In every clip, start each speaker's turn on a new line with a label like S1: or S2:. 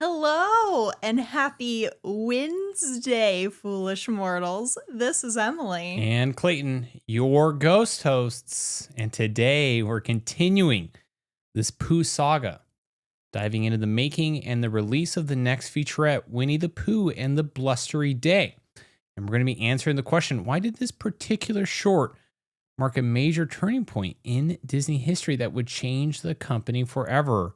S1: Hello and happy Wednesday, foolish mortals. This is Emily.
S2: And Clayton, your ghost hosts. And today we're continuing this Pooh saga, diving into the making and the release of the next featurette, Winnie the Pooh and the Blustery Day. And we're going to be answering the question, why did this particular short mark a major turning point in Disney history that would change the company forever?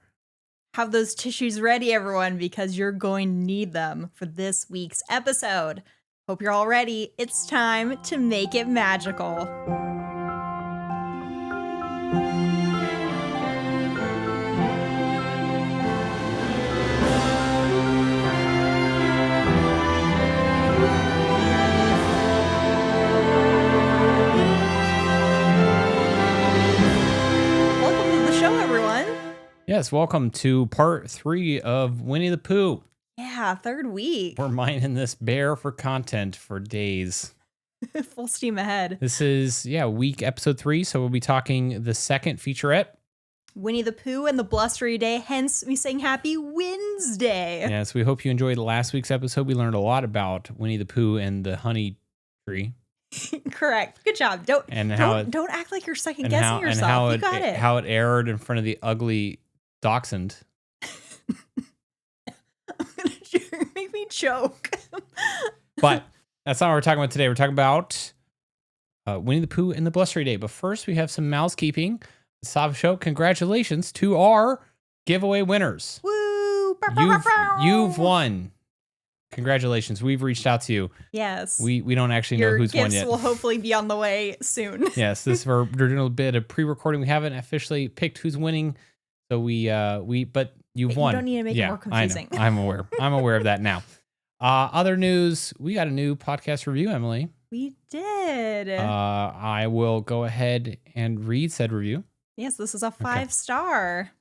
S1: Have those tissues ready, everyone, because you're going to need them for this week's episode. Hope you're all ready. It's time to make it magical. Welcome to the show, everyone.
S2: Yes, welcome to part 3 of Winnie the Pooh.
S1: Yeah, third week.
S2: We're mining this bear for content for days.
S1: Full steam ahead.
S2: This is, week episode 3. So we'll be talking the second featurette.
S1: Winnie the Pooh and the Blustery Day, hence me saying happy Wednesday.
S2: Yes, we hope you enjoyed last week's episode. We learned a lot about Winnie the Pooh and the honey tree.
S1: Correct. Good job. Don't act like you're second guessing yourself. You got it.
S2: How it aired in front of the ugly dachshund.
S1: Make me choke.
S2: But that's not what we're talking about today. We're talking about Winnie the Pooh and the Blustery Day. But first, we have some Mousekeeping. Stop show. Congratulations to our giveaway winners.
S1: Woo!
S2: You've won. Congratulations. We've reached out to you.
S1: Yes.
S2: We don't actually know who's won yet.
S1: Your gifts will hopefully be on the way soon.
S2: Yes, we're doing a bit of pre-recording. We haven't officially picked who's winning. So but you've won.
S1: You don't need to make it more confusing.
S2: I know. I'm aware. I'm aware of that now. Other news, we got a new podcast review, Emily.
S1: We did.
S2: I will go ahead and read said review.
S1: Yes, this is a 5-star.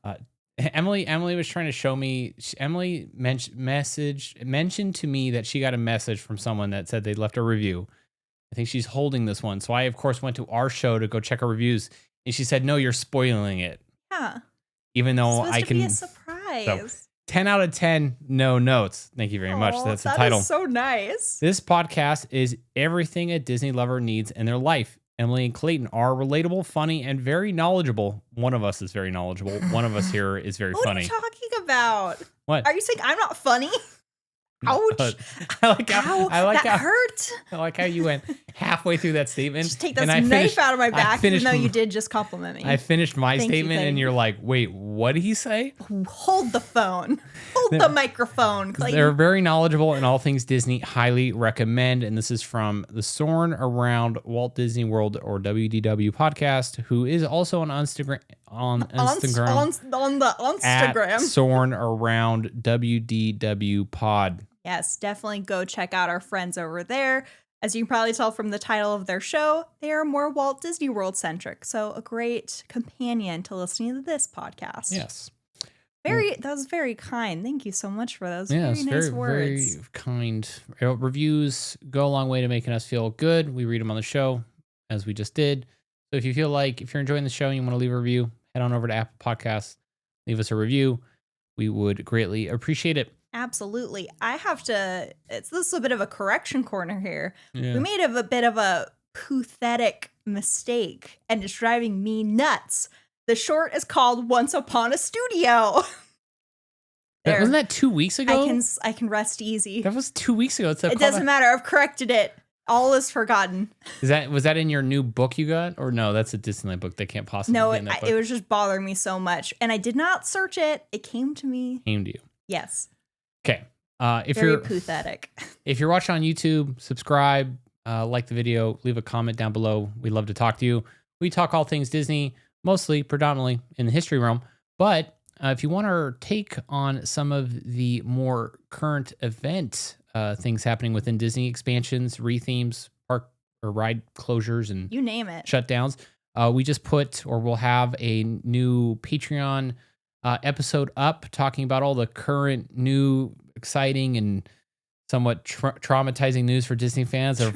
S2: Emily was trying to show me. Emily mentioned to me that she got a message from someone that said they left a review. I think she's holding this one. So I, of course, went to our show to go check our reviews. And she said, no, you're spoiling it.
S1: Yeah.
S2: Even though
S1: I can be a surprise.
S2: So, 10 out of 10, no notes. Thank you very much. That's the title.
S1: That is so nice.
S2: This podcast is everything a Disney lover needs in their life. Emily and Clayton are relatable, funny, and very knowledgeable. One of us is very knowledgeable. One of us here is very funny.
S1: What are you talking about?
S2: What?
S1: Are you saying I'm not funny? Ouch.
S2: I like how
S1: hurt.
S2: I like how you went halfway through that statement.
S1: Just take this knife out of my back, even though you did just compliment me.
S2: I finished my statement and you're like, wait, what did he say?
S1: Hold the phone. Hold the microphone, Clayton.
S2: They're very knowledgeable in all things Disney. Highly recommend. And this is from the Soarin' Around Walt Disney World, or WDW podcast, who is also on Instagram. On the
S1: Instagram.
S2: At Soarin' Around WDW pod.
S1: Yes, definitely go check out our friends over there. As you can probably tell from the title of their show, they are more Walt Disney World centric. So a great companion to listening to this podcast.
S2: Yes.
S1: That was very kind. Thank you so much for those very nice words.
S2: Very kind. Reviews go a long way to making us feel good. We read them on the show, as we just did. So if you feel like, if you're enjoying the show and you want to leave a review, head on over to Apple Podcasts, leave us a review. We would greatly appreciate it.
S1: Absolutely. This is a bit of a correction corner here.
S2: Yeah.
S1: We made a bit of a pathetic mistake, and it's driving me nuts. The short is called Once Upon a Studio.
S2: Wasn't that 2 weeks ago?
S1: I can rest easy.
S2: That was 2 weeks ago.
S1: It doesn't matter. I've corrected it. All is forgotten.
S2: Was that in your new book you got? Or no, that's a Disneyland book. They can't possibly be in that book.
S1: It was just bothering me so much. And I did not search it. It came to me.
S2: Came to you.
S1: Yes.
S2: Okay.
S1: Very pathetic.
S2: If you're watching on YouTube, subscribe, like the video, leave a comment down below. We'd love to talk to you. We talk all things Disney, predominantly in the history realm. But if you want our take on some of the more current event things happening within Disney, expansions, rethemes, park or ride closures, and
S1: you name it,
S2: shutdowns, we'll have a new Patreon episode up talking about all the current, new, exciting, and somewhat traumatizing news for Disney fans of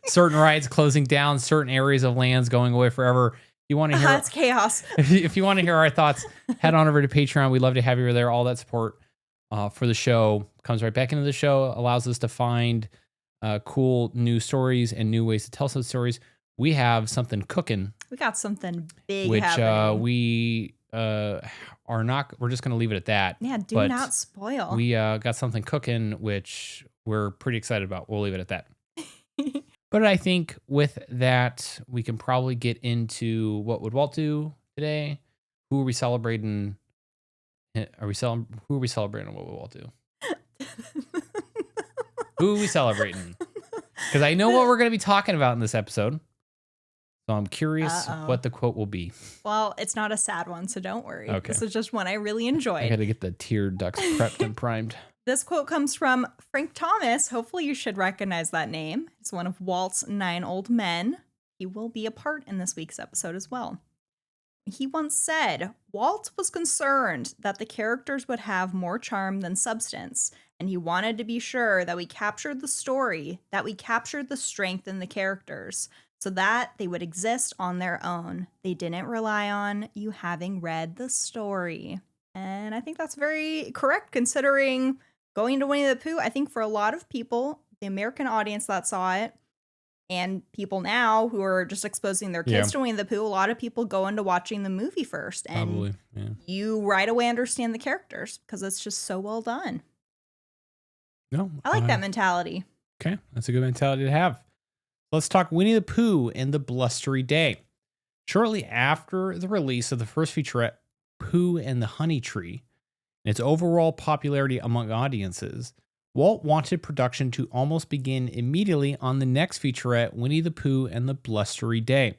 S2: certain rides closing down, certain areas of lands going away forever. If you want to hear,
S1: it's chaos.
S2: If you want to hear our thoughts, head on over to Patreon. We'd love to have you there. All that support for the show, comes right back into the show, allows us to find cool new stories and new ways to tell some stories. We have something cooking.
S1: We got something big
S2: which
S1: happening.
S2: we are not. We're just going to leave it at that.
S1: Yeah, do not spoil.
S2: We got something cooking, which we're pretty excited about. We'll leave it at that. But I think with that, we can probably get into what would Walt do today? Who are we celebrating? Who are we celebrating? What would Walt do? Who are we celebrating? Because I know what we're going to be talking about in this episode. So I'm curious what the quote will be.
S1: Well, it's not a sad one, so don't worry.
S2: Okay.
S1: This is just one I really enjoyed.
S2: I got to get the tear ducts prepped and primed.
S1: This quote comes from Frank Thomas. Hopefully you should recognize that name. It's one of Walt's 9 old men. He will be a part in this week's episode as well. He once said, Walt was concerned that the characters would have more charm than substance, and he wanted to be sure that we captured the story, that we captured the strength in the characters, so that they would exist on their own. They didn't rely on you having read the story. And I think that's very correct considering going to Winnie the Pooh. I think for a lot of people, the American audience that saw it, and people now who are just exposing their kids to Winnie the Pooh, a lot of people go into watching the movie first. And you right away understand the characters because it's just so well done.
S2: No,
S1: I like that mentality.
S2: Okay, that's a good mentality to have. Let's talk Winnie the Pooh and the Blustery Day. Shortly after the release of the first featurette, Pooh and the Honey Tree, and its overall popularity among audiences, Walt wanted production to almost begin immediately on the next featurette, Winnie the Pooh and the Blustery Day.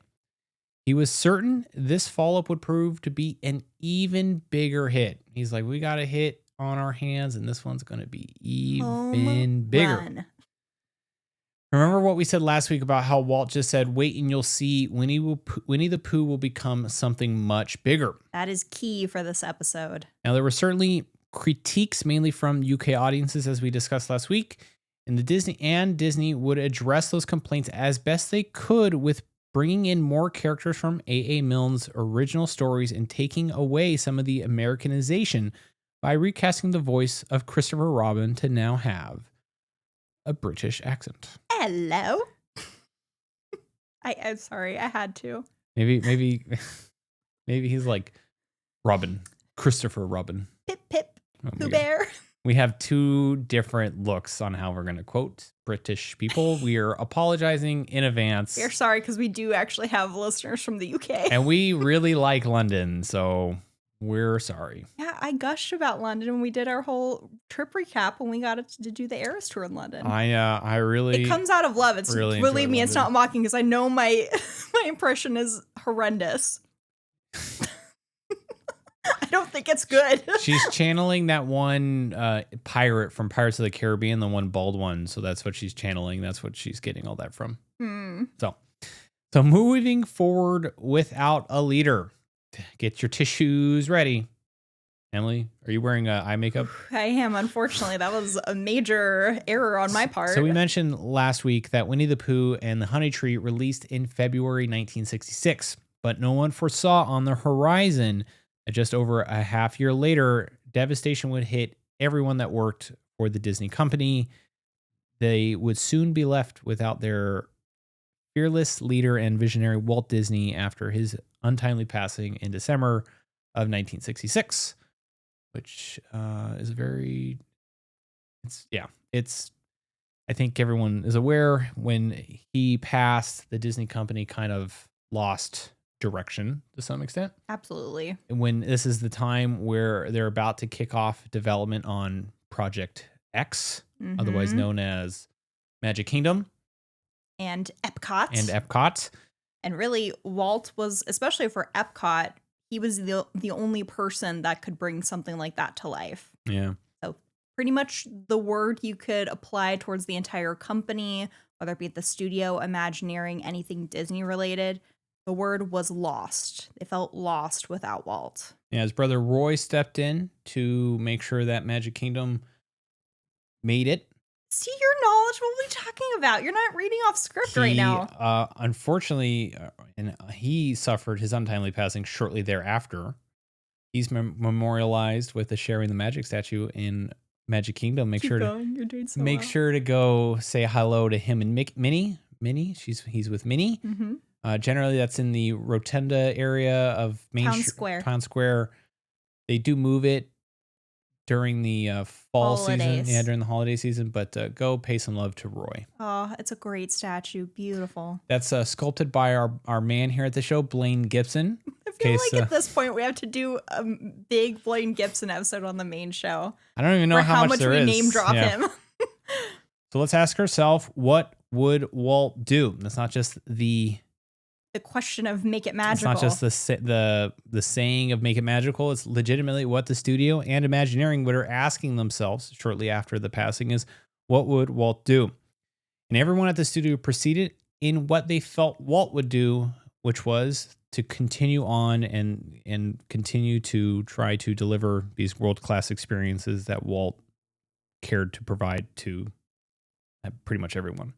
S2: He was certain this follow-up would prove to be an even bigger hit. He's like, we got a hit on our hands, and this one's going to be even bigger.
S1: Run.
S2: Remember what we said last week about how Walt just said, wait and you'll see Winnie the Pooh will become something much bigger.
S1: That is key for this episode.
S2: Now, there were certainly critiques, mainly from UK audiences, as we discussed last week, and Disney would address those complaints as best they could with bringing in more characters from A.A. Milne's original stories and taking away some of the Americanization by recasting the voice of Christopher Robin to now have a British accent.
S1: Hello. I'm sorry, I had to.
S2: Maybe he's like Robin, Christopher Robin.
S1: Pip, pip,
S2: Oh
S1: Pooh Bear.
S2: We have two different looks on how we're going to quote British people. We are apologizing in advance.
S1: We're sorry because we do actually have listeners from the UK.
S2: And we really like London, so we're sorry.
S1: Yeah, I gushed about London when we did our whole trip recap when we got to do the Eras tour in London.
S2: I really...
S1: It comes out of love. It's
S2: really
S1: believe me,
S2: London.
S1: It's not mocking because I know my impression is horrendous. I don't think it's good.
S2: She's channeling that one pirate from Pirates of the Caribbean, the one bald one. So that's what she's channeling. That's what she's getting all that from. So moving forward without a leader. Get your tissues ready. Emily, are you wearing eye makeup?
S1: I am, unfortunately. That was a major error on my part.
S2: So we mentioned last week that Winnie the Pooh and the Honey Tree released in February 1966, but no one foresaw on the horizon that just over a half year later, devastation would hit everyone that worked for the Disney company. They would soon be left without their fearless leader and visionary Walt Disney after his untimely passing in December of 1966, which is very, I think everyone is aware when he passed, the Disney company kind of lost direction to some extent.
S1: Absolutely.
S2: When this is the time where they're about to kick off development on Project X, otherwise known as Magic Kingdom.
S1: And Epcot. And really, Walt was, especially for Epcot, he was the only person that could bring something like that to life.
S2: Yeah.
S1: So pretty much the word you could apply towards the entire company, whether it be the studio, Imagineering, anything Disney related, the word was lost. They felt lost without Walt.
S2: Yeah, his brother Roy stepped in to make sure that Magic Kingdom made it.
S1: See, you're knowledgeable. What are we talking about? You're not reading off script right now.
S2: Unfortunately, and he suffered his untimely passing shortly thereafter. He's memorialized with the Sharing the Magic statue in Magic Kingdom. Make sure to go say hello to him and Minnie. Minnie, he's with Minnie.
S1: Mm-hmm.
S2: Generally, that's in the Rotunda area of Town Square. They do move it during the fall season. Yeah, during the holiday season. But go pay some love to Roy.
S1: Oh, it's a great statue. Beautiful.
S2: That's sculpted by our man here at the show, Blaine Gibson.
S1: I feel like at this point we have to do a big Blaine Gibson episode on the main show.
S2: I don't even know how much there is.
S1: We name drop him.
S2: So let's ask ourselves, what would Walt do? That's not just the
S1: question of make it magical.
S2: It's not just the saying of make it magical. It's legitimately what the studio and Imagineering would are asking themselves shortly after the passing is, what would Walt do? And everyone at the studio proceeded in what they felt Walt would do, which was to continue on and continue to try to deliver these world-class experiences that Walt cared to provide to pretty much everyone.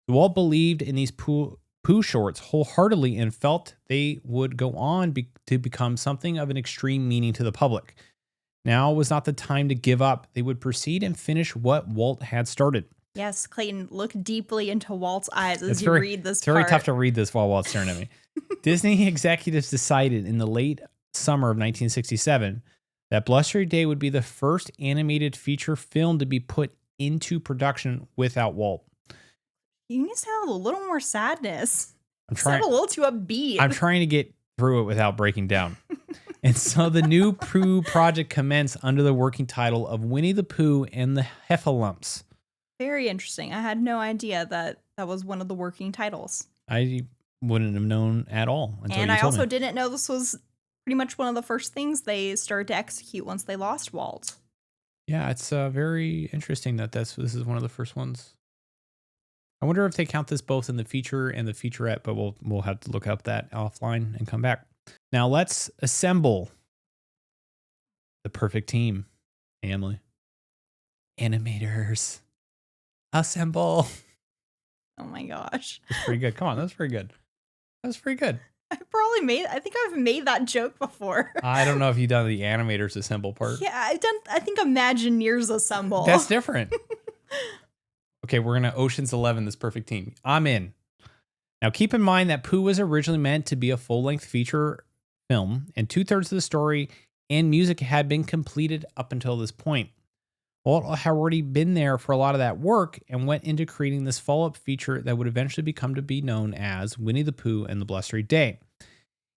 S2: Walt believed in these Pooh shorts wholeheartedly and felt they would go on to become something of an extreme meaning to the public. Now was not the time to give up. They would proceed and finish what Walt had started.
S1: Yes, Clayton, look deeply into Walt's eyes as you read this part.
S2: It's very tough to read this while Walt's staring at me. Disney executives decided in the late summer of 1967 that Blustery Day would be the first animated feature film to be put into production without Walt.
S1: You need to sound a little more sadness.
S2: I'm trying.
S1: Sound a little too upbeat.
S2: I'm trying to get through it without breaking down. And so the new Pooh project commenced under the working title of Winnie the Pooh and the Heffalumps.
S1: Very interesting. I had no idea that was one of the working titles.
S2: I wouldn't have known at all until
S1: and
S2: you
S1: I
S2: told
S1: also
S2: me.
S1: Didn't know this was pretty much one of the first things they started to execute once they lost Walt.
S2: Yeah, it's very interesting that this is one of the first ones. I wonder if they count this both in the feature and the featurette, but we'll have to look up that offline and come back. Now let's assemble the perfect team, family. Animators, assemble.
S1: Oh my gosh.
S2: That's pretty good. Come on, that's pretty good. That's pretty good.
S1: I think I've made that joke before.
S2: I don't know if you've done the animators assemble part.
S1: Yeah, I think Imagineers assemble.
S2: That's different. Okay, we're going to Ocean's 11, this perfect team. I'm in. Now, keep in mind that Pooh was originally meant to be a full-length feature film, and 2/3 of the story and music had been completed up until this point. Walt had already been there for a lot of that work and went into creating this follow-up feature that would eventually become to be known as Winnie the Pooh and the Blustery Day.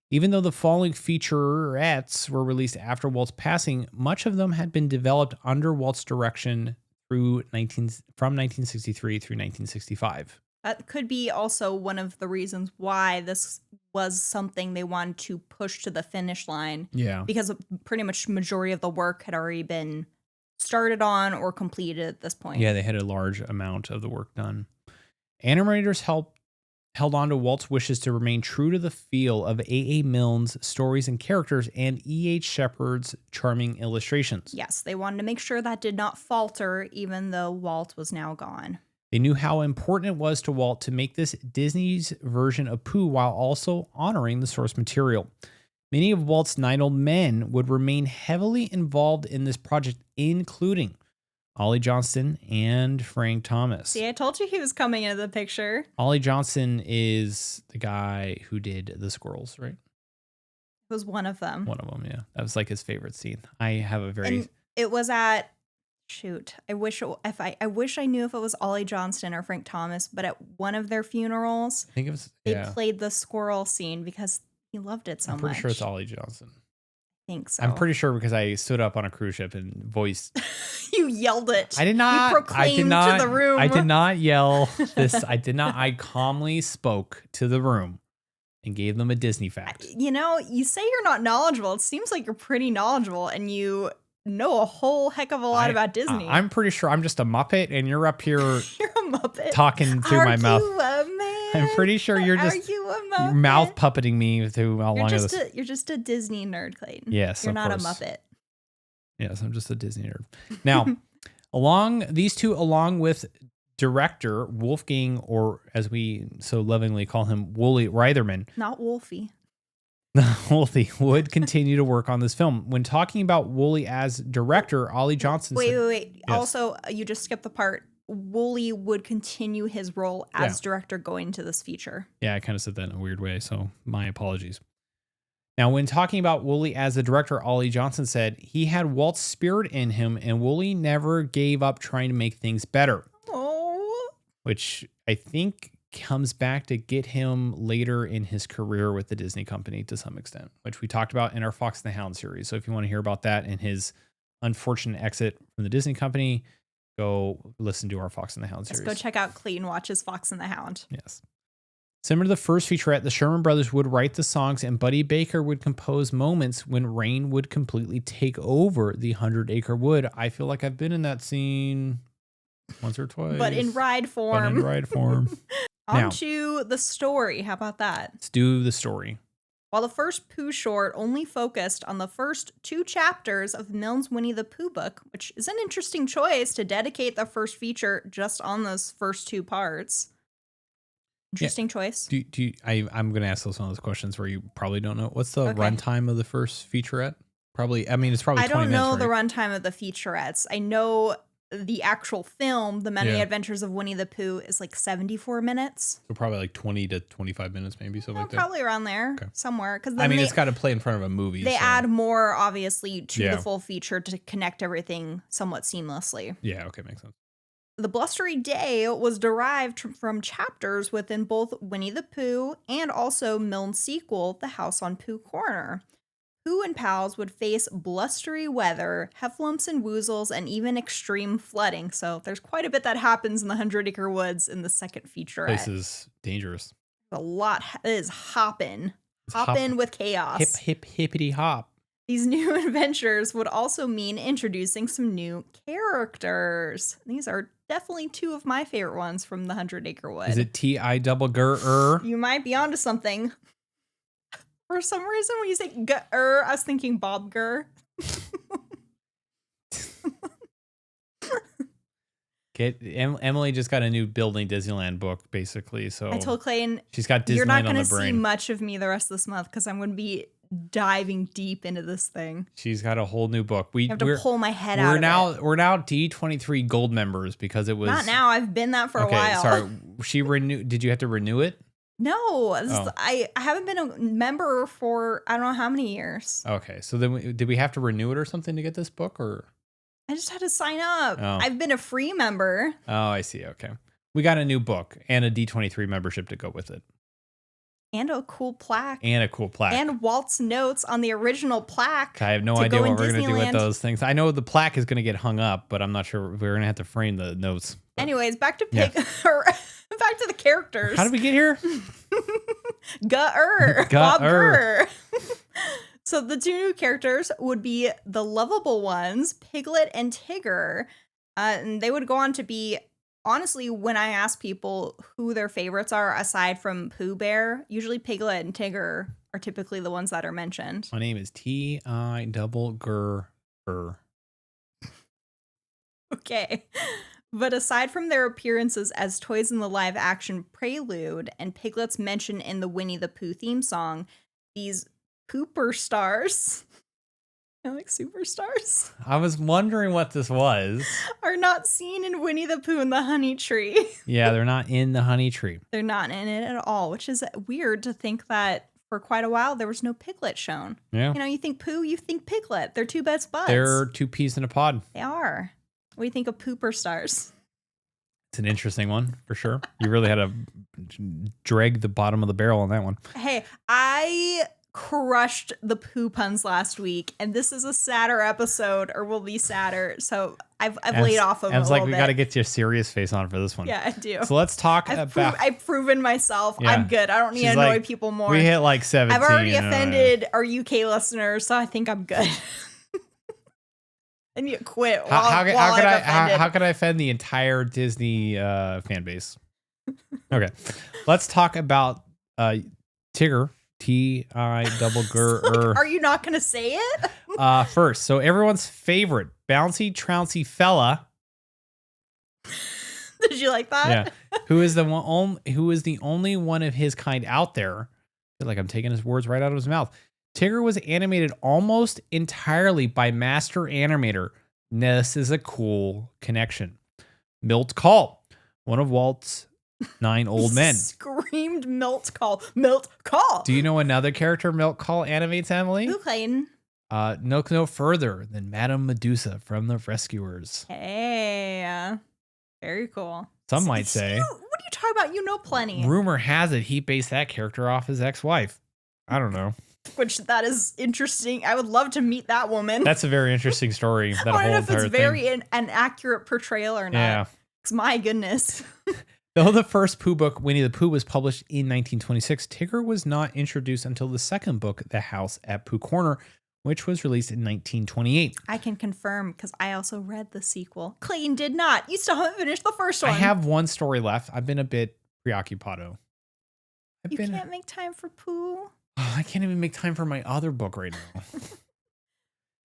S2: Even though the following featurettes were released after Walt's passing, much of them had been developed under Walt's direction from 1963 through 1965.
S1: That could be also one of the reasons why this was something they wanted to push to the finish line.
S2: Yeah.
S1: Because pretty much majority of the work had already been started on or completed at this point.
S2: Yeah, they had a large amount of the work done. Animators held on to Walt's wishes to remain true to the feel of A.A. Milne's stories and characters and E.H. Shepard's charming illustrations.
S1: Yes, they wanted to make sure that did not falter even though Walt was now gone.
S2: They knew how important it was to Walt to make this Disney's version of Pooh while also honoring the source material. Many of Walt's 9 old men would remain heavily involved in this project, including Ollie Johnston and Frank Thomas.
S1: See, I told you he was coming into the picture.
S2: Ollie Johnston is the guy who did the squirrels, right?
S1: It was one of them.
S2: One of them, yeah. That was like his favorite scene. I have a very...
S1: And it was at... Shoot, I wish I knew if it was Ollie Johnston or Frank Thomas, but at one of their funerals,
S2: I think it was,
S1: they played the squirrel scene because he loved it so much.
S2: I'm pretty sure it's Ollie Johnston.
S1: I think so.
S2: I'm pretty sure because I stood up on a cruise ship and voiced.
S1: You yelled it.
S2: I did not.
S1: You proclaimed to the room.
S2: I did not yell this. I did not. I calmly spoke to the room and gave them a Disney fact.
S1: You know, you say you're not knowledgeable. It seems like you're pretty knowledgeable and you know a whole heck of a lot about Disney.
S2: I'm pretty sure I'm just a Muppet and you're up here
S1: you're a Muppet.
S2: Talking through my mouth.
S1: Are you a man?
S2: I'm pretty sure you're just
S1: you're
S2: mouth puppeting me through how long of this.
S1: You're just a Disney nerd, Clayton.
S2: Yes,
S1: you're not
S2: course.
S1: a Muppet.
S2: Yes, I'm just a Disney nerd. Now, along with director Wolfgang, or as we so lovingly call him, Wooly Reitherman.
S1: Not Wolfie.
S2: Woolly would continue to work on this film. When talking about Woolly as director, Ollie Johnson said...
S1: Wait.
S2: Yes.
S1: Also, you just skipped the part. Woolly would continue his role as director going into this feature.
S2: Yeah, I kind of said that in a weird way, so my apologies. Now, when talking about Woolly as the director, Ollie Johnson said he had Walt's spirit in him, and Woolly never gave up trying to make things better.
S1: Oh.
S2: Which I think comes back to get him later in his career with the Disney company to some extent, which we talked about in our Fox and the Hound series. So if you want to hear about that and his unfortunate exit from the Disney company, go listen to our Fox and the Hound series.
S1: Let's go check out Clayton Watches Fox and the Hound.
S2: Yes. Similar to the first featurette, the Sherman Brothers would write the songs and Buddy Baker would compose moments when rain would completely take over the 100-acre wood. I feel like I've been in that scene once or twice.
S1: But in ride form.
S2: Now,
S1: On to the story. How about that?
S2: Let's do the story.
S1: While the first Pooh short only focused on the first 2 chapters of Milne's Winnie the Pooh book, which is an interesting choice to dedicate the first feature just on those first 2 parts. Interesting choice.
S2: I'm going to ask those one of those questions where you probably don't know. What's the runtime of the first featurette? Probably, I mean, it's probably 20 minutes.
S1: I don't know
S2: right?
S1: the runtime of the featurettes. I know the actual film, The Many Adventures of Winnie the Pooh, is like 74 minutes.
S2: So probably like 20 to 25 minutes, maybe something like that.
S1: Probably around there somewhere. Because
S2: I mean, it's got to play in front of a movie.
S1: They add more, obviously, to the full feature to connect everything somewhat seamlessly.
S2: Yeah, okay, makes sense.
S1: The Blustery Day was derived from chapters within both Winnie the Pooh and also Milne's sequel, The House on Pooh Corner. Pooh and pals would face blustery weather, heffalumps and woozles, and even extreme flooding. So there's quite a bit that happens in the 100-acre woods in the second featurette.
S2: This is dangerous.
S1: A lot is hopping with chaos.
S2: Hippity hop.
S1: These new adventures would also mean introducing some new characters. These are definitely 2 of my favorite ones from the 100-acre wood.
S2: Is it T-I-double-GUH-ER?
S1: You might be onto something. For some reason, when you say G-er, I was thinking Bob Gurr.
S2: Emily just got a new Building Disneyland book, basically. So
S1: I told Clayton,
S2: she's got Disneyland
S1: you're not
S2: on
S1: going
S2: the
S1: to
S2: brain.
S1: see much of me the rest of this month because I'm going to be diving deep into this thing.
S2: She's got a whole new book.
S1: I have to pull my head out of it.
S2: We're now D23 Gold members because it was
S1: not now. I've been that for a while.
S2: Sorry, she renewed. Did you have to renew it?
S1: No, I haven't been a member for I don't know how many years.
S2: Okay, so then did we have to renew it or something to get this book, or
S1: I just had to sign up.
S2: Oh.
S1: I've been a free member.
S2: Oh, I see. Okay, we got a new book and a D23 membership to go with it,
S1: and a cool plaque,
S2: and
S1: Walt's notes on the original plaque.
S2: I have no idea what we're gonna do with those things. I know the plaque is gonna get hung up, but I'm not sure we're gonna have to frame the notes. But.
S1: Anyways, back to back to the characters.
S2: How did we get here?
S1: G-er. Bob Gurr. So the 2 new characters would be the lovable ones, Piglet and Tigger. And they would go on to be, honestly, when I ask people who their favorites are, aside from Pooh Bear, usually Piglet and Tigger are typically the ones that are mentioned.
S2: My name is T-I-double-GUH-ER.
S1: Okay. But aside from their appearances as toys in the live-action Prelude and Piglet's mention in the Winnie the Pooh theme song, these pooper stars, I like superstars,
S2: I was wondering what this was.
S1: are not seen in Winnie the Pooh and the Honey Tree.
S2: Yeah, they're not in the Honey Tree.
S1: They're not in it at all, which is weird to think that for quite a while there was no Piglet shown.
S2: Yeah.
S1: You know, you think Pooh, you think Piglet. They're 2 best buds.
S2: They're 2 peas in a pod.
S1: They are. What do you think of pooper stars?
S2: It's an interesting one, for sure. You really had to drag the bottom of the barrel on that one.
S1: Hey, I crushed the Pooh puns last week, and this is a sadder episode, or will be sadder. So I've laid off of it a little bit.
S2: We got to get your serious face on for this one.
S1: Yeah, I do.
S2: So let's talk about.
S1: I've proven myself.
S2: Yeah.
S1: I'm good. I don't need to annoy people more.
S2: We hit like 17.
S1: I've already offended our UK listeners, so I think I'm good. I need to quit.
S2: How could I offend the entire Disney fan base? Okay, let's talk about Tigger. T-I-double-GUH-ER.
S1: Are you not going to say it?
S2: First, so everyone's favorite bouncy trouncy fella.
S1: Did you like that?
S2: Yeah. Who is the only one of his kind out there? I feel like I'm taking his words right out of his mouth. Tigger was animated almost entirely by master animator. This is a cool connection. Milt Kahl, one of Walt's 9 old men.
S1: Screamed Milt Kahl. Milt Kahl.
S2: Do you know another character Milt Kahl animates, Emily?
S1: Who, Clayton?
S2: No further than Madame Medusa from The Rescuers.
S1: Hey, very cool.
S2: Some might say.
S1: What are you talking about? You know plenty.
S2: Rumor has it he based that character off his ex-wife. I don't know.
S1: Which that is interesting. I would love to meet that woman.
S2: That's a very interesting story. That
S1: I don't
S2: whole
S1: know if it's
S2: entire
S1: very
S2: thing.
S1: an accurate portrayal or not.
S2: Yeah.
S1: 'Cause my goodness.
S2: Though the first Pooh book, Winnie the Pooh, was published in 1926, Tigger was not introduced until the second book, The House at Pooh Corner, which was released in 1928.
S1: I can confirm because I also read the sequel. Clayton did not. You still haven't finished the first one.
S2: I have one story left. I've been a bit preoccupado.
S1: You can't make time for Pooh.
S2: I can't even make time for my other book right now.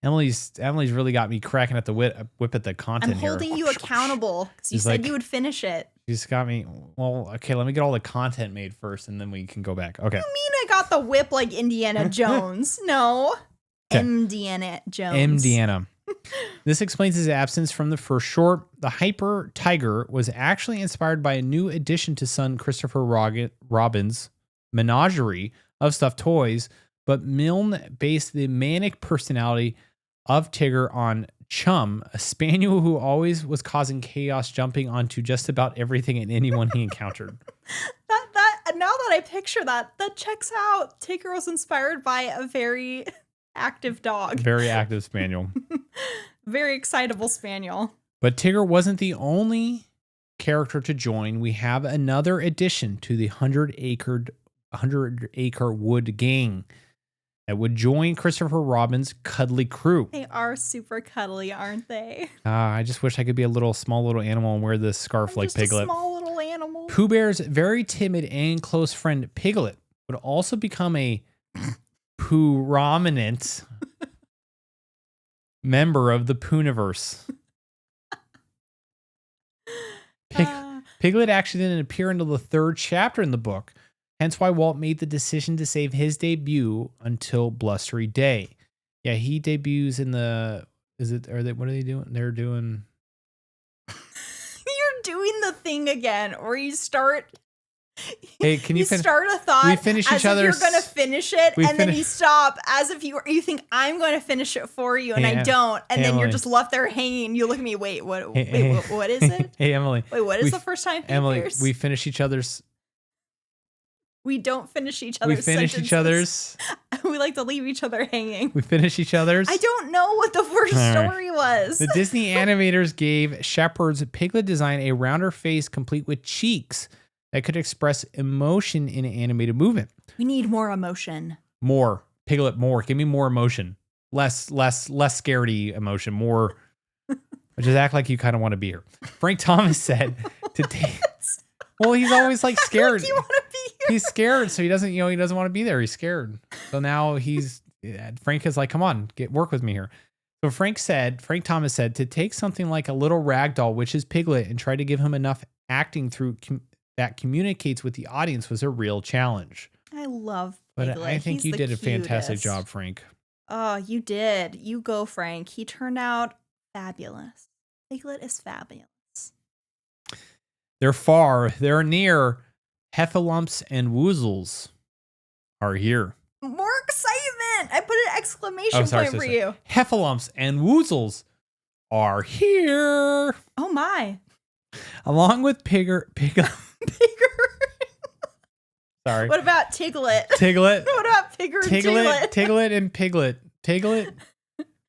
S2: Emily's really got me cracking at the whip at the content
S1: I'm
S2: here.
S1: holding you accountable because you said you would finish it.
S2: She's got me. Well, okay, let me get all the content made first, and then we can go back. Okay.
S1: What do you mean I got the whip like Indiana Jones? No.
S2: Okay.
S1: Indiana Jones.
S2: Indiana. This explains his absence from the first short. The Hyper Tiger was actually inspired by a new addition to son Christopher Robin's menagerie of stuffed toys, but Milne based the manic personality of Tigger on Chum, a spaniel who always was causing chaos, jumping onto just about everything and anyone he encountered.
S1: Now that I picture that checks out. Tigger was inspired by a very active dog.
S2: Very active spaniel.
S1: Very excitable spaniel.
S2: But Tigger wasn't the only character to join. We have another addition to the 100 Acre Wood Gang that would join Christopher Robin's cuddly crew.
S1: They are super cuddly, aren't they?
S2: I just wish I could be a small little animal and wear this scarf like
S1: just
S2: Piglet.
S1: A small little animal.
S2: Pooh Bear's very timid and close friend Piglet would also become a Pooh-rominant member of the Pooniverse. Piglet actually didn't appear until the 3rd chapter in the book, hence why Walt made the decision to save his debut until Blustery Day. Yeah, he debuts in the. What are they doing? They're doing.
S1: You're doing the thing again, where you start.
S2: Hey, can you
S1: start a thought?
S2: We finish each other's.
S1: You're gonna finish it, then you stop as if you think I'm going to finish it for you, and I don't, and then you're just left there hanging. You look at me. Wait, what? What is it?
S2: Hey, Emily.
S1: Wait, what is the first time?
S2: Emily, we finish each other's.
S1: We don't finish each other's.
S2: We finish
S1: sentences.
S2: each other's.
S1: We like to leave each other hanging.
S2: We finish each other's.
S1: I don't know what the first story was.
S2: The Disney animators gave Shepard's Piglet design a rounder face complete with cheeks that could express emotion in animated movement.
S1: We need more emotion.
S2: More. Piglet, more. Give me more emotion. Less scaredy emotion. More. Just act like you kind of want to be here. Frank Thomas said to take. Well, he's always like scared.
S1: Like you want to be here.
S2: He's scared, so he doesn't want to be there. He's scared. So now Frank is like, come on, work with me here. So Frank Thomas said to take something like a little rag doll, which is Piglet, and try to give him enough acting through that communicates with the audience was a real challenge.
S1: I love Piglet.
S2: But I think you did a fantastic job, Frank.
S1: Oh, you did. You go, Frank. He turned out fabulous. Piglet is fabulous.
S2: They're far, they're near. Heffalumps and Woozles are here.
S1: More excitement. I put an exclamation point for you.
S2: Heffalumps and Woozles are here.
S1: Oh my.
S2: Along with Pigger. Sorry.
S1: What about Tiglet?
S2: Tiglet.
S1: What about Pigger and Tiglet?
S2: Tiglet and Piglet. Tiglet.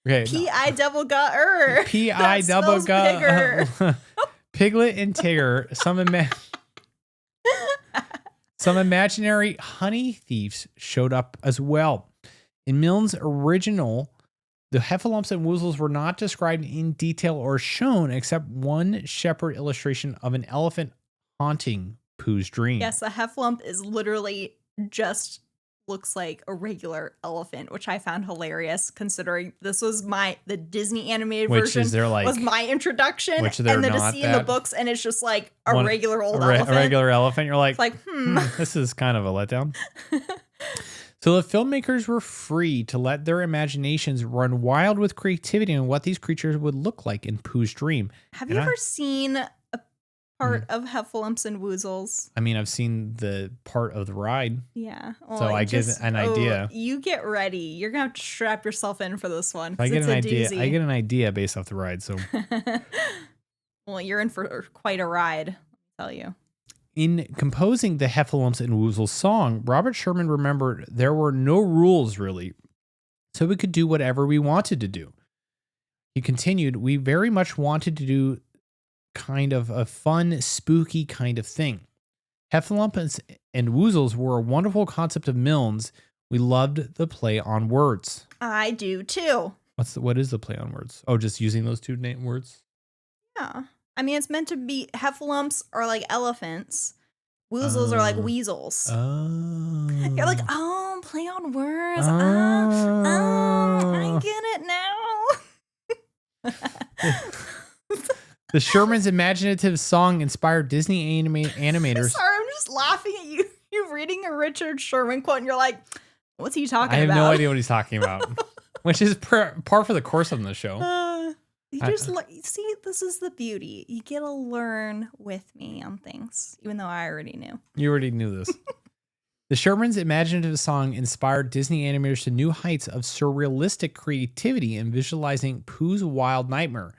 S2: Okay.
S1: T-I-DOUBLE-GUH-ER.
S2: P-I-double-GUH-ER. Piglet and Tigger. Some imaginary honey thieves showed up as well. In Milne's original, the Heffalumps and Woozles were not described in detail or shown, except one shepherd illustration of an elephant haunting Pooh's dream.
S1: Yes, a Heffalump is literally just looks like a regular elephant, which I found hilarious considering this was the Disney animated version was my introduction. And then to see in the books and it's just like a regular old elephant.
S2: A regular elephant. You're like,
S1: it's like,
S2: this is kind of a letdown. So the filmmakers were free to let their imaginations run wild with creativity and what these creatures would look like in Pooh's dream.
S1: Have you ever seen a part of Heffalumps and Woozles?
S2: I mean, I've seen the part of the ride.
S1: Yeah. Well,
S2: so I get an idea.
S1: You get ready. You're going to have to strap yourself in for this one.
S2: I get an idea.
S1: Doozy.
S2: I get an idea based off the ride. So,
S1: well, you're in for quite a ride, I'll tell you.
S2: In composing the Heffalumps and Woozles song, Robert Sherman remembered there were no rules really, so we could do whatever we wanted to do. He continued, we very much wanted to do kind of a fun, spooky kind of thing. Heffalumps and Woozles were a wonderful concept of Milne's. We loved the play on words.
S1: I do too.
S2: What is the play on words? Oh, just using those two words?
S1: Yeah. I mean, it's meant to be Heffalumps are like elephants. Woozles are like weasels.
S2: Oh.
S1: You're like, oh, play on words. I get it now.
S2: The Sherman's imaginative song inspired Disney animators.
S1: Sorry, I'm just laughing at you. You're reading a Richard Sherman quote and you're like, what's he talking about?
S2: I have no idea what he's talking about, which is par for the course on the show.
S1: You just see, this is the beauty. You get to learn with me on things, even though I already knew.
S2: You already knew this. The Sherman's imaginative song inspired Disney animators to new heights of surrealistic creativity in visualizing Pooh's wild nightmare.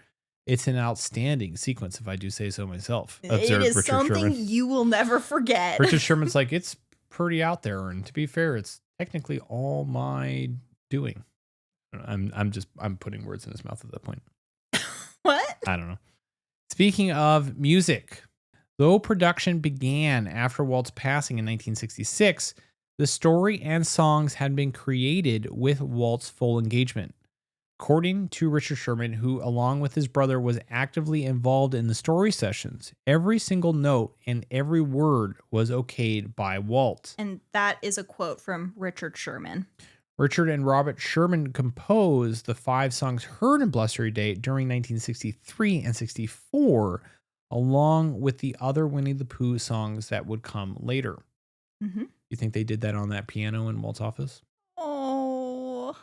S2: It's an outstanding sequence, if I do say so myself.
S1: It is Richard something Sherman. You will never forget.
S2: Richard Sherman's like, it's pretty out there, and to be fair, it's technically all my doing. I'm putting words in his mouth at that point.
S1: What?
S2: I don't know. Speaking of music, though production began after Walt's passing in 1966, the story and songs had been created with Walt's full engagement. According to Richard Sherman, who along with his brother was actively involved in the story sessions, every single note and every word was okayed by Walt.
S1: And that is a quote from Richard Sherman.
S2: Richard and Robert Sherman composed the 5 songs heard in Blustery Day during 1963 and 64, along with the other Winnie the Pooh songs that would come later.
S1: Mm-hmm.
S2: You think they did that on that piano in Walt's office?
S1: Oh,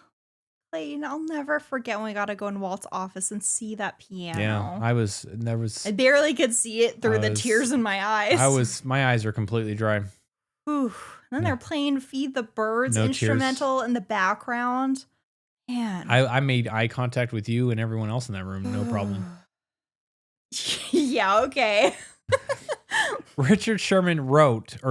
S1: Clayton, I'll never forget when we got to go in Walt's office and see that piano.
S2: Yeah,
S1: I barely could see it through the tears in my eyes.
S2: My eyes are completely dry.
S1: Ooh. And then they're playing Feed the Birds instrumental in the background. Man.
S2: I made eye contact with you and everyone else in that room. No problem.
S1: Yeah, okay.
S2: Richard Sherman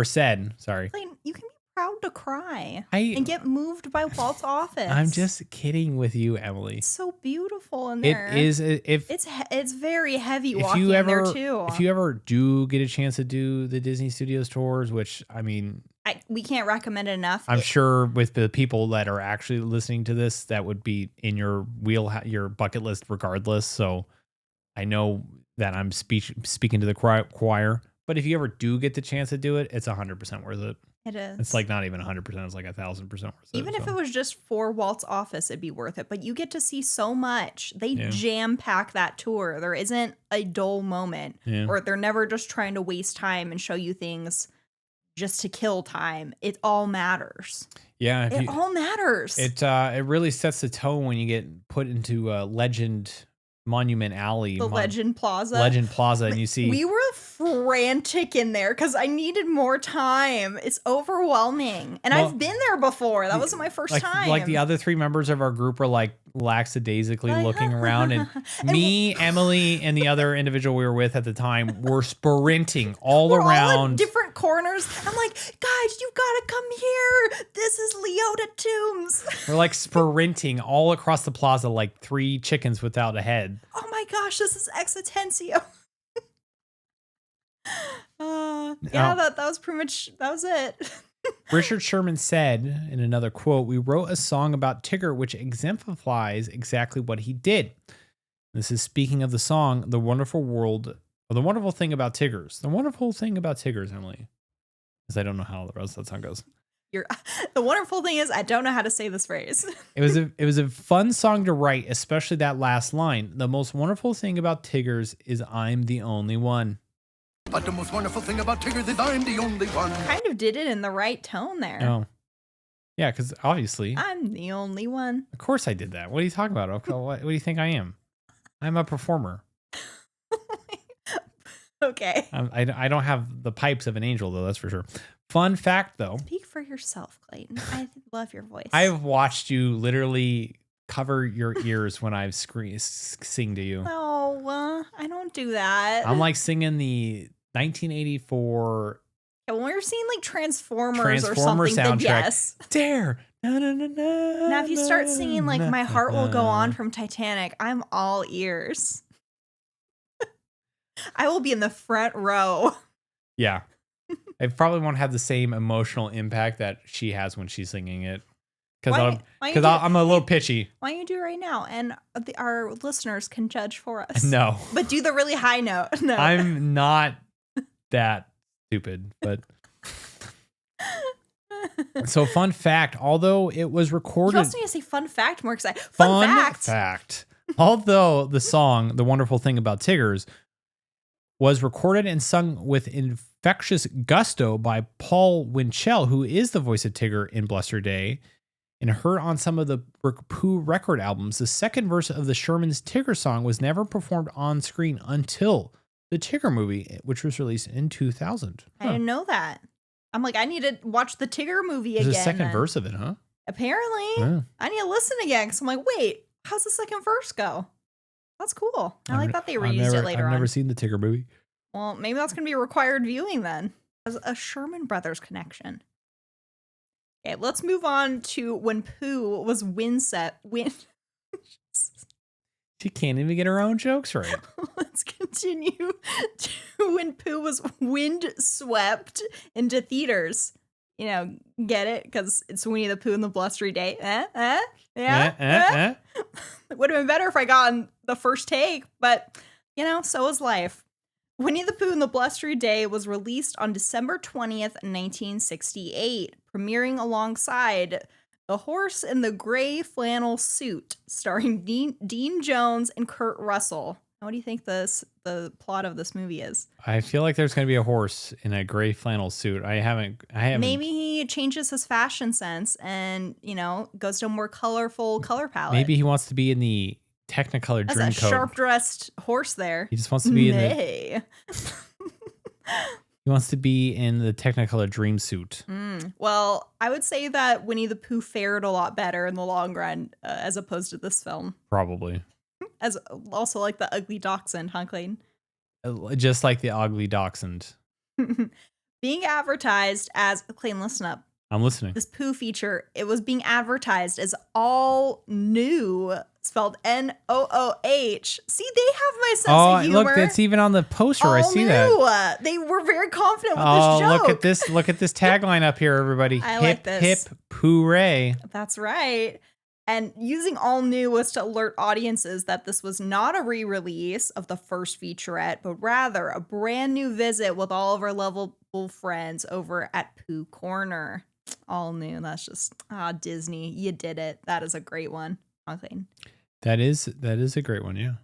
S2: said,
S1: Clayton, you can be proud to cry and get moved by Walt's office.
S2: I'm just kidding with you, Emily.
S1: It's so beautiful in there.
S2: It is.
S1: It's very heavy walking in there too.
S2: If you ever do get a chance to do the Disney Studios tours, which I mean,
S1: we can't recommend it enough.
S2: I'm sure with the people that are actually listening to this, that would be in your your bucket list regardless. So I know that I'm speaking to the choir, but if you ever do get the chance to do it, it's 100% worth it.
S1: It is.
S2: It's like not even 100%. It's like 1,000% worth it.
S1: Even if it was just for Walt's office, it'd be worth it. But you get to see so much. They jam pack that tour. There isn't a dull moment, or they're never just trying to waste time and show you things just to kill time. It all matters.
S2: Yeah,
S1: it all matters.
S2: It really sets the tone when you get put into Legend Monument Alley,
S1: Legend Plaza,
S2: and you see
S1: we were frantic in there because I needed more time. It's overwhelming, and I've been there before. That wasn't my first time.
S2: Like the other 3 members of our group were like lackadaisically looking around, and me, Emily, and the other individual we were with at the time were sprinting all around
S1: all in different corners. I'm like, guys, you gotta come here. This is Leota Tombs.
S2: We're like sprinting all across the plaza like 3 chickens without a head.
S1: Oh my gosh, this is Exitensio. That was pretty much, that was it.
S2: Richard Sherman said in another quote, "We wrote a song about Tigger which exemplifies exactly what he did." This is speaking of the song, The Wonderful Thing About Tiggers. The Wonderful Thing About Tiggers, Emily. Because I don't know how the rest of that song goes.
S1: The wonderful thing is I don't know how to say this phrase.
S2: It was a fun song to write, especially that last line. The most wonderful thing about Tiggers is I'm the only one.
S3: But the most wonderful thing about Tigger is I'm the only one.
S1: Kind of did it in the right tone there.
S2: Oh. Yeah, because obviously,
S1: I'm the only one.
S2: of course I did that. What are you talking about? Okay, what do you think I am? I'm a performer.
S1: Okay.
S2: I don't have the pipes of an angel, though, that's for sure. Fun fact, though.
S1: Speak for yourself, Clayton. I love your voice.
S2: I've watched you literally cover your ears when I've sing to you.
S1: No, I don't do that.
S2: I'm like singing the 1984
S1: Yeah, when we were seeing like Transformer or
S2: Transformer
S1: something, then
S2: soundtrack.
S1: yes.
S2: Dare. Na, na, na, na,
S1: Now, if you start singing like
S2: na,
S1: My Heart Will Go On
S2: na.
S1: from Titanic, I'm all ears. I will be in the front row.
S2: Yeah. I probably won't have the same emotional impact that she has when she's singing it. Because I'm a little pitchy.
S1: Why don't you do it right now? And our listeners can judge for us.
S2: No.
S1: But do the really high note. No.
S2: I'm not that stupid, but... So fun fact, although it was recorded...
S1: You also need to say fun fact more excited.
S2: Fun fact. Although the song, The Wonderful Thing About Tiggers, was recorded and sung with infectious gusto by Paul Winchell, who is the voice of Tigger in Blustery Day, and heard on some of the Pooh record albums, the second verse of the Sherman's Tigger song was never performed on screen until the Tigger movie, which was released in 2000.
S1: I didn't know that. I'm like, I need to watch the Tigger movie
S2: There's
S1: again.
S2: a second verse of it, huh?
S1: Apparently.
S2: Yeah.
S1: I need to listen again because I'm like, wait, how's the second verse go? That's cool. I like that they reused it later on.
S2: I've never seen the Tigger movie.
S1: Well, maybe that's going to be a required viewing then. As a Sherman Brothers connection. Okay, let's move on to when Pooh was Windswept.
S2: She can't even get her own jokes right.
S1: Let's continue to when Pooh was windswept into theaters. You know, get it? Because it's Winnie the Pooh and the Blustery Day. Yeah. It would have been better if I got on the first take, but, you know, so is life. Winnie the Pooh and the Blustery Day was released on December 20th, 1968, premiering alongside The Horse in the Gray Flannel Suit, starring Dean Jones and Kurt Russell. What do you think the plot of this movie is?
S2: I feel like there's going to be a horse in a gray flannel suit. I haven't.
S1: Maybe he changes his fashion sense and, you know, goes to a more colorful color palette.
S2: Maybe he wants to be in the Technicolor dream
S1: coat. Sharp-dressed horse there.
S2: He just wants to be in the... He wants to be in the Technicolor dream suit.
S1: Well, I would say that Winnie the Pooh fared a lot better in the long run as opposed to this film.
S2: Probably.
S1: As also like the ugly dachshund, huh, Clayton?
S2: Just like the ugly dachshund.
S1: Being advertised as... Clayton, listen up.
S2: I'm listening.
S1: This Pooh feature, it was being advertised as all new, spelled N-O-O-H. See, they have my sense of humor.
S2: Look, that's even on the poster.
S1: All
S2: I see
S1: new.
S2: that.
S1: They were very confident with this joke.
S2: Look at this tagline up here, everybody.
S1: I
S2: hip,
S1: like this.
S2: Hip, hooray.
S1: That's right. And using all new was to alert audiences that this was not a re-release of the first featurette, but rather a brand new visit with all of our lovable friends over at Pooh Corner. All new. That's just, Disney, you did it. That is a great one. Okay.
S2: That is a great one, yeah.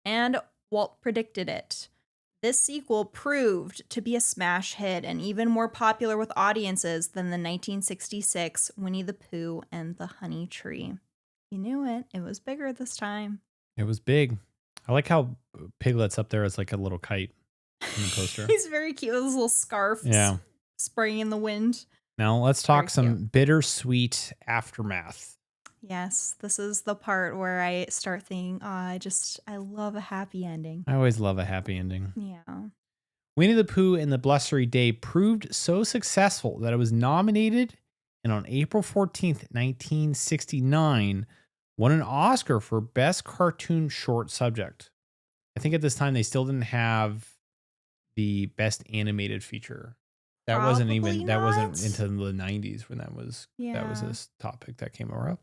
S1: And Walt predicted it. This sequel proved to be a smash hit and even more popular with audiences than the 1966 Winnie the Pooh and the Honey Tree. You knew it. It was bigger this time.
S2: It was big. I like how Piglet's up there as like a little kite in the poster.
S1: He's very cute with his little scarf spraying in the wind.
S2: Now let's talk some Bittersweet Aftermath.
S1: Yes, this is the part where I start thinking, I love a happy ending.
S2: I always love a happy ending.
S1: Yeah.
S2: Winnie the Pooh and the Blustery Day proved so successful that it was nominated and on April 14th, 1969, won an Oscar for Best Cartoon Short Subject. I think at this time they still didn't have the Best Animated Feature. That wasn't into the 90s when that was this topic that came around.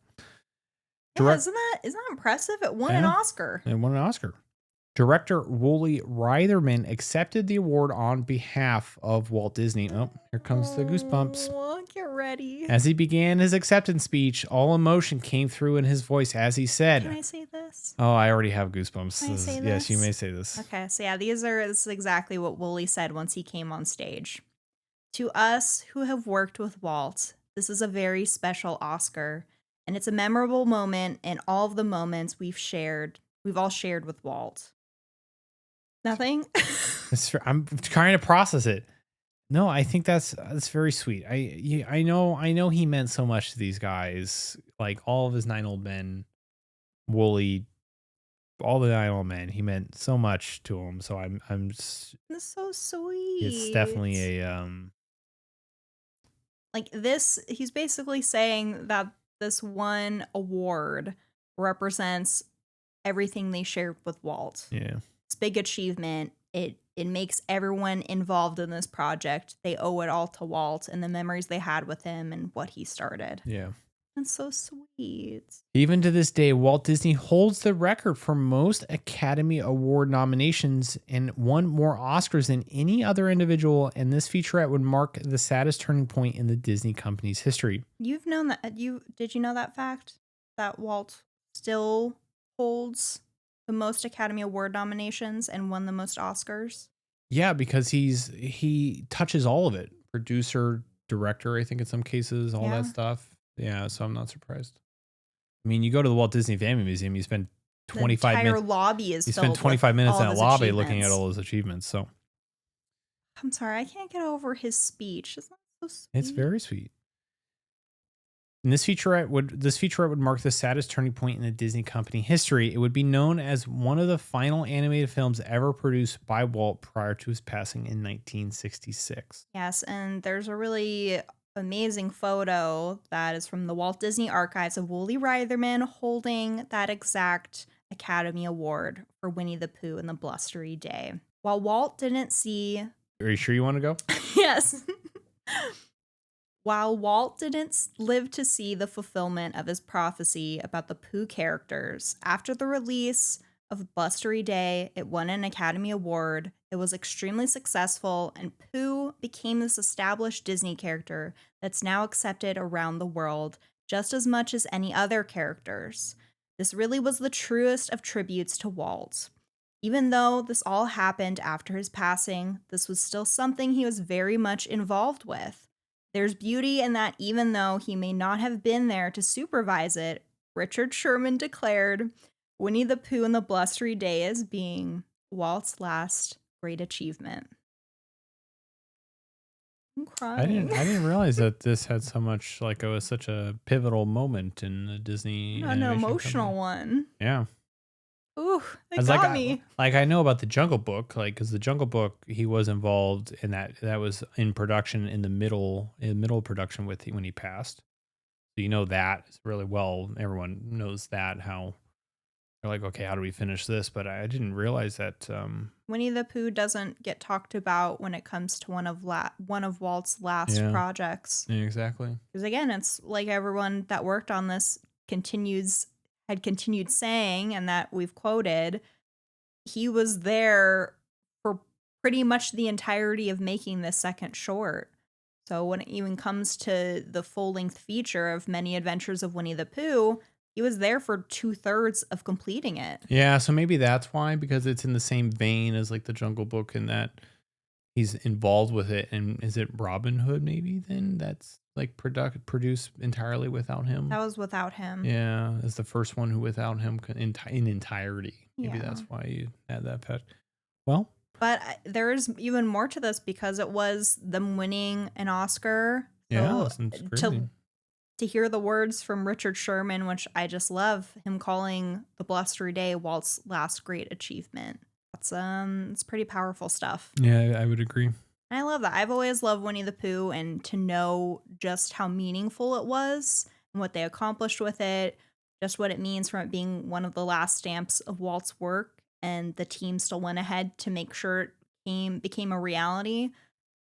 S1: Yeah, isn't that impressive? It won an Oscar.
S2: It won an Oscar. Director Wooly Reitherman accepted the award on behalf of Walt Disney. Oh, here comes the goosebumps.
S1: Oh, get ready.
S2: As he began his acceptance speech, all emotion came through in his voice as he said,
S1: Can I say this?
S2: Oh, I already have goosebumps.
S1: Can I say this?
S2: Yes, you may say this.
S1: Okay, so this is exactly what Wooly said once he came on stage. To us who have worked with Walt, This is a very special Oscar, and it's a memorable moment in all of the moments we've all shared with Walt. Nothing?
S2: I'm trying to process it. No, I think that's very sweet. I know he meant so much to these guys, like all of his 9 old men, Wooly, all the 9 old men. He meant so much to them. So
S1: That's so sweet.
S2: it's definitely a
S1: like this, he's basically saying that this one award represents everything they shared with Walt.
S2: yeah.
S1: It's a big achievement. It makes everyone involved in this project. They owe it all to Walt and the memories they had with him and what he started.
S2: Yeah.
S1: That's so sweet.
S2: Even to this day, Walt Disney holds the record for most Academy Award nominations and won more Oscars than any other individual, and this featurette would mark the saddest turning point in the Disney company's history.
S1: You've known that did you know that fact? That Walt still holds the most Academy Award nominations and won the most Oscars?
S2: Yeah, because he touches all of it. Producer, director, I think in some cases, all that stuff. Yeah, so I'm not surprised. I mean, you go to the Walt Disney Family Museum, you spend 25
S1: minutes. The entire lobby is
S2: you
S1: filled
S2: spend 25
S1: with
S2: minutes
S1: all
S2: in a
S1: of his
S2: lobby looking at
S1: achievements.
S2: all those achievements. So
S1: I'm sorry, I can't get over his speech. It's not so sweet.
S2: it's very sweet. And this featurette would mark the saddest turning point in the Disney company history. It would be known as one of the final animated films ever produced by Walt prior to his passing in 1966.
S1: Yes, and there's a really amazing photo that is from the Walt Disney Archives of Woolly Reitherman holding that exact Academy Award for Winnie the Pooh and the Blustery Day. While Walt didn't see...
S2: Are you sure you want to go?
S1: Yes. While Walt didn't live to see the fulfillment of his prophecy about the Pooh characters, after the release of Blustery Day, it won an Academy Award. It was extremely successful, and Pooh became this established Disney character that's now accepted around the world just as much as any other characters. This really was the truest of tributes to Walt. Even though this all happened after his passing, this was still something he was very much involved with. There's beauty in that even though he may not have been there to supervise it, Richard Sherman declared Winnie the Pooh and the Blustery Day as being Walt's last great achievement. I'm crying.
S2: I didn't realize that this had so much, like, it was such a pivotal moment in the Disney
S1: An
S2: animation
S1: emotional
S2: company.
S1: one.
S2: Yeah.
S1: Ooh, they
S2: As
S1: got me.
S2: I know about the Jungle Book, like, because the Jungle Book, he was involved in that was in production in the middle of production when he passed. So you know that really well. Everyone knows that, how they're like, okay, how do we finish this? But I didn't realize that.
S1: Winnie the Pooh doesn't get talked about when it comes to one of Walt's last projects.
S2: Yeah, exactly.
S1: Because again, it's like everyone that worked on this had continued saying, and that we've quoted, he was there for pretty much the entirety of making this second short. So when it even comes to the full-length feature of Many Adventures of Winnie the Pooh, he was there for 2/3 of completing it.
S2: Yeah, so maybe that's why, because it's in the same vein as like the Jungle Book, in that he's involved with it. And is it Robin Hood maybe then that's like produced entirely without him?
S1: That was without him.
S2: Yeah, is the first one who without him in entirety. Maybe
S1: Yeah.
S2: that's why you had that pet. Well,
S1: but there's even more to this because it was them winning an Oscar.
S2: yeah,
S1: So
S2: it's crazy.
S1: to hear the words from Richard Sherman, which I just love, him calling the Blustery Day Walt's last great achievement. That's it's pretty powerful stuff.
S2: Yeah, I would agree.
S1: And I love that. I've always loved Winnie the Pooh, and to know just how meaningful it was and what they accomplished with it, just what it means from it being one of the last stamps of Walt's work, and the team still went ahead to make sure it became a reality.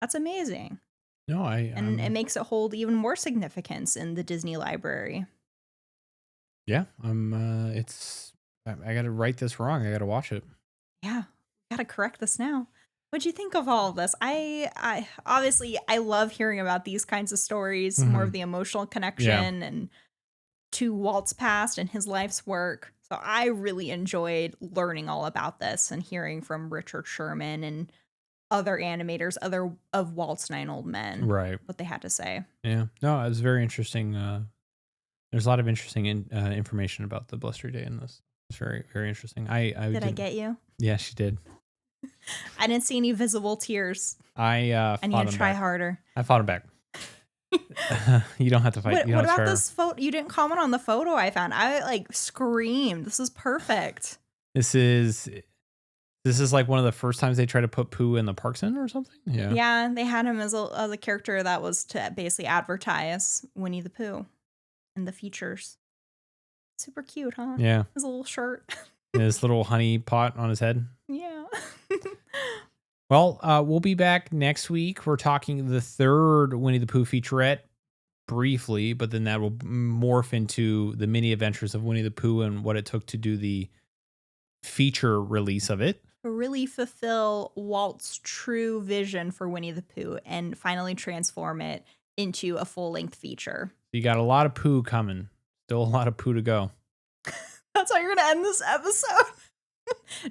S1: That's amazing.
S2: No,
S1: and it makes it hold even more significance in the Disney library.
S2: Yeah, I got to write this wrong. I got to watch it.
S1: Yeah, gotta correct this now. What'd you think of all of this? I obviously I love hearing about these kinds of stories, more of the emotional connection and to Walt's past and his life's work. So I really enjoyed learning all about this and hearing from Richard Sherman and other animators, other of Walt's 9 old men,
S2: Right.
S1: what they had to say.
S2: Yeah. No, it was very interesting. There's a lot of interesting information about the Blustery Day in this. It's very, very interesting.
S1: Did I get you?
S2: Yeah, she did.
S1: I didn't see any visible tears.
S2: I
S1: need to try harder.
S2: I fought him back. You don't have to fight.
S1: What about this photo? You didn't comment on the photo I found. I like screamed. This is perfect.
S2: This is like one of the first times they try to put Pooh in the park center or something. Yeah.
S1: Yeah, they had him as a character that was to basically advertise Winnie the Pooh in the features. Super cute, huh?
S2: Yeah.
S1: His little shirt.
S2: His little honey pot on his head.
S1: Yeah.
S2: Well, we'll be back next week. We're talking the third Winnie the Pooh featurette briefly, but then that will morph into the mini adventures of Winnie the Pooh and what it took to do the feature release of it.
S1: To really fulfill Walt's true vision for Winnie the Pooh and finally transform it into a full-length feature.
S2: You got a lot of Pooh coming. Still a lot of Pooh to go.
S1: That's how you're going to end this episode?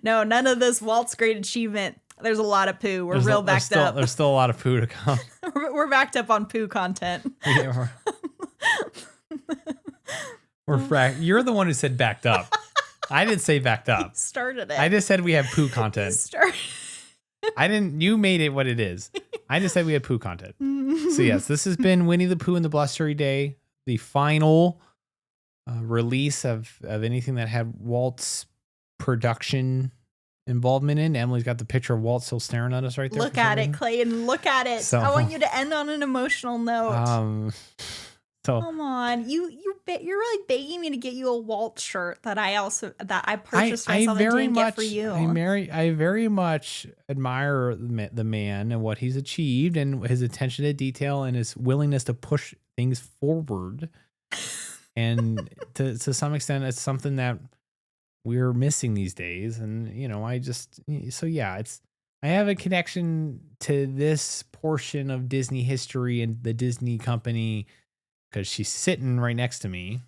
S1: No, none of this Walt's great achievement. There's a lot of Pooh. We're backed up.
S2: There's still a lot of Pooh to come.
S1: We're backed up on Pooh content.
S2: Yeah, we're back. You're the one who said backed up. I didn't say backed up.
S1: You started it.
S2: I just said we have Pooh content. I didn't. You made it what it is. I just said we had Pooh content. So yes, this has been Winnie the Pooh and the Blustery Day, the final release of anything that had Walt's production involvement in. Emily's got the picture of Walt still staring at us right there.
S1: Look at it, Clayton. Look at it.
S2: So,
S1: I want you to end on an emotional note.
S2: So
S1: come on, you're really begging me to get you a Walt shirt that I purchased myself and didn't get for you.
S2: I very much admire the man and what he's achieved and his attention to detail and his willingness to push things forward. And to some extent, it's something that we're missing these days. And, I have a connection to this portion of Disney history and the Disney company because she's sitting right next to me.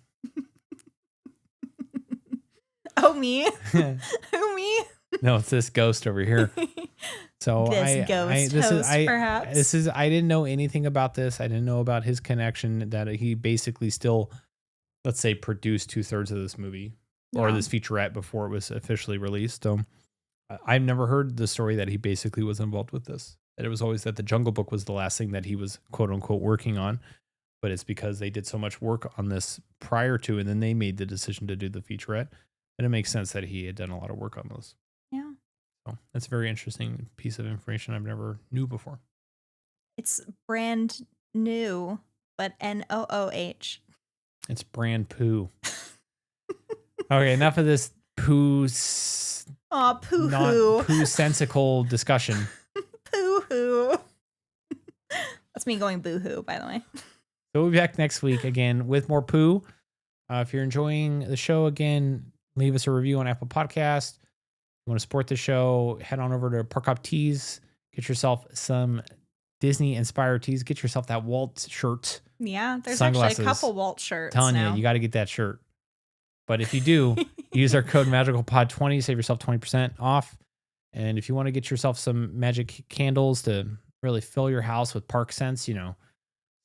S1: Oh, me? Who, me?
S2: No, it's this ghost over here. So perhaps. I didn't know anything about this. I didn't know about his connection that he basically still, let's say, produced 2/3 of this movie or this featurette before it was officially released. So I've never heard the story that he basically was involved with this. That it was always that the Jungle Book was the last thing that he was quote unquote working on. But it's because they did so much work on this prior to, and then they made the decision to do the featurette. And it makes sense that he had done a lot of work on this.
S1: Yeah.
S2: So that's a very interesting piece of information I've never knew before.
S1: It's brand new, but NOOH.
S2: It's brand Pooh. Okay, enough of this Pooh's.
S1: Aw, Pooh-hoo.
S2: Pooh-sensical discussion.
S1: Pooh-hoo. That's me going boo-hoo, by the way.
S2: So we'll be back next week again with more Pooh. If you're enjoying the show, again, leave us a review on Apple Podcasts. If you want to support the show, head on over to Park Hop Tees. Get yourself some Disney-inspired tees. Get yourself that Walt shirt.
S1: Yeah, there's
S2: sunglasses.
S1: Actually a couple Walt shirts.
S2: Telling you got to get that shirt. But if you do, use our code MagicalPod20, save yourself 20% off. And if you want to get yourself some magic candles to really fill your house with park scents,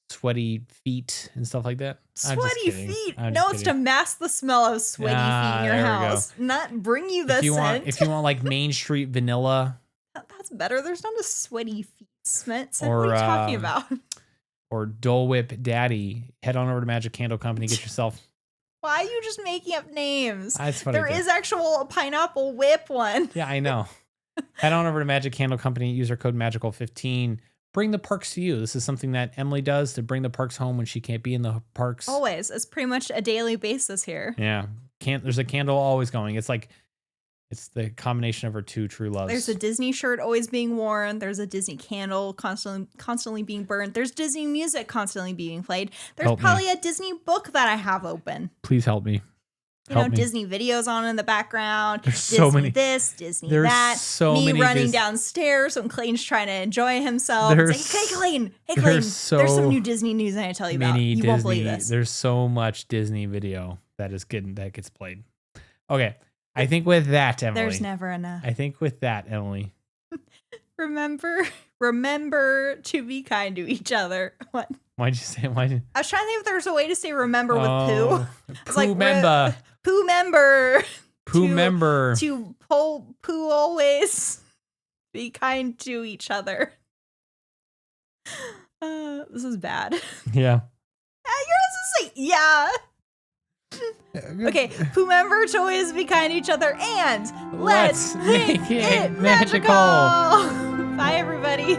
S2: sweaty feet and stuff like that.
S1: Sweaty feet. No, it's to mask the smell of sweaty feet in your house. Not bring you the scent.
S2: If you want like Main Street vanilla.
S1: That's better. There's not a sweaty feet scent. What are you talking about?
S2: Or Dole Whip Daddy. Head on over to Magic Candle Company. Get yourself.
S1: Why are you just making up names?
S2: That's funny.
S1: There is actual pineapple whip one.
S2: Yeah, I know. Head on over to Magic Candle Company. Use our code Magical15. Bring the parks to you. This is something that Emily does to bring the parks home when she can't be in the parks.
S1: Always. It's pretty much a daily basis here.
S2: Yeah. There's a candle always going. It's like, it's the combination of her two true loves.
S1: There's a Disney shirt always being worn. There's a Disney candle constantly being burned. There's Disney music constantly being played. There's probably a Disney book that I have open.
S2: Please help me.
S1: Disney videos on in the background.
S2: There's
S1: Disney
S2: so many.
S1: This, Disney
S2: There's
S1: that.
S2: So
S1: me
S2: many
S1: running downstairs when Clayton's trying to enjoy himself. It's like, hey, Clayton. There's some new Disney news I need to tell you about. You won't believe this.
S2: There's so much Disney video that gets played. Okay. I think with that, Emily.
S1: There's never enough.
S2: I think with that, Emily.
S1: Remember to be kind to each other. What?
S2: Why'd you say?
S1: I was trying to think if there's a way to say remember with poo. It's
S2: Pooh member.
S1: Poo member.
S2: Pooh member.
S1: To poo always be kind to each other. This is bad.
S2: Yeah.
S1: You're supposed to say yeah. Okay, poo member to always be kind to each other, and let's make it magical. Bye, everybody.